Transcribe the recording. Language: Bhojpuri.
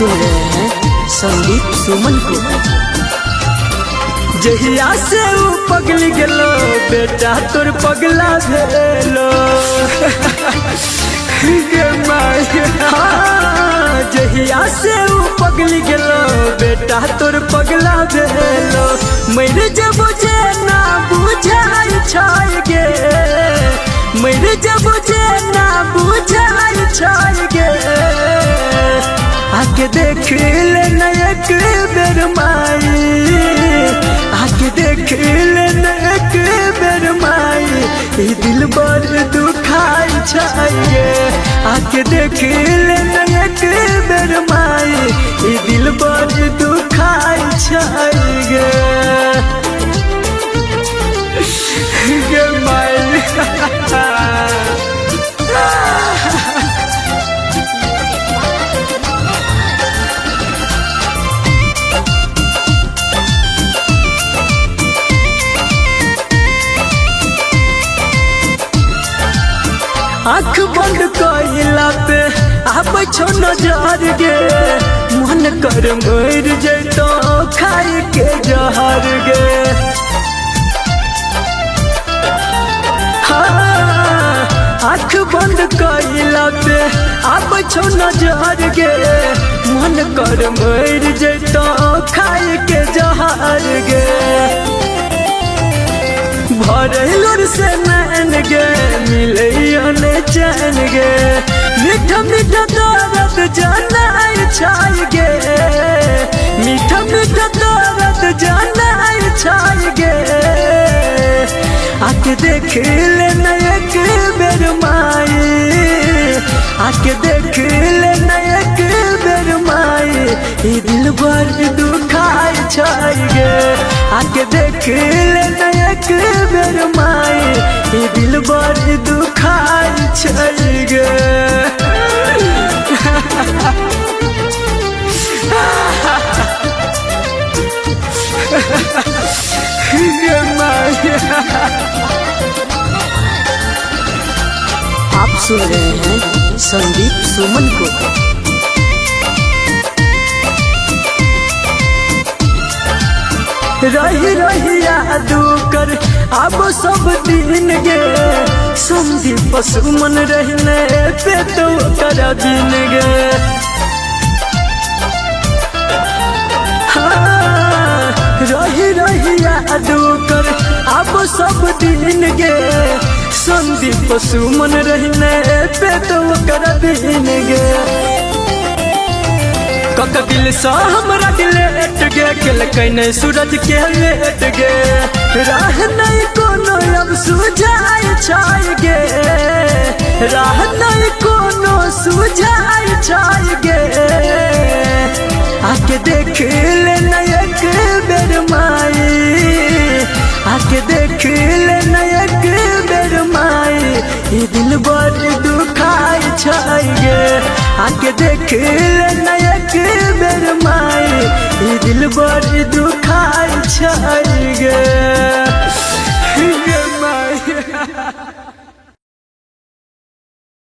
सुन रहे हैं संदीप सुमन को। जहिया से ऊ पगली गेलो बेटा तोर पगला भेलो जहिया से ऊ पगली गेलो बेटा तोर पगला भेलो मेरे जब जे ना बुझाई छाई गे मेरे जब जे ना बुझाई छाई गे आके देख ले न एक बेर माई आके देख ले न एक बेर माई दिल बर दुखाई छाइए आके देख ले न एक बेर माई दिल बर दुखाई छाइए गे माई आँख बंद कइला पे आप छो नजर गे मन कर मर जैतो खाई के जहर गे आँख बंद कइला पे आप छो नजर गे मन कर मर जैतो खाई के जहर गे भरलोर से नैन गे मिले चैन गे मीठा मीठा दर्द जानाई छाई गे मीठा मीठा दर्द जानाई छाई गे आके देख ले न एक बेर माई आके देख ले न एक बेर माई दिल बर दुखाई छाई गे आके देख ले न एक बेर माई दिल बर दुखाई छाई गे आप सुन रहे हैं संदीप सुमन को। रही रही याद कर अब सब दिन गे संदीप सुमन रहने पे तो कर दिन गे रही रही याद कर अब सब दिन गे संदीप सुमन रहने पे तो कर दिन गे कक दिल सा हमरा डिलेट गे केल कने सूरज के लेट गे राह नहीं कोनो अब सुझाई छाई गे राह नहीं कोनो सुझाई छाई गे आके देख ले न एक बेर माई आके देख ले न एक बेर माई दिल बर दुखाई छाई गे आके देख ले न एक बेर माई दिल बर दुखाई छाई गे।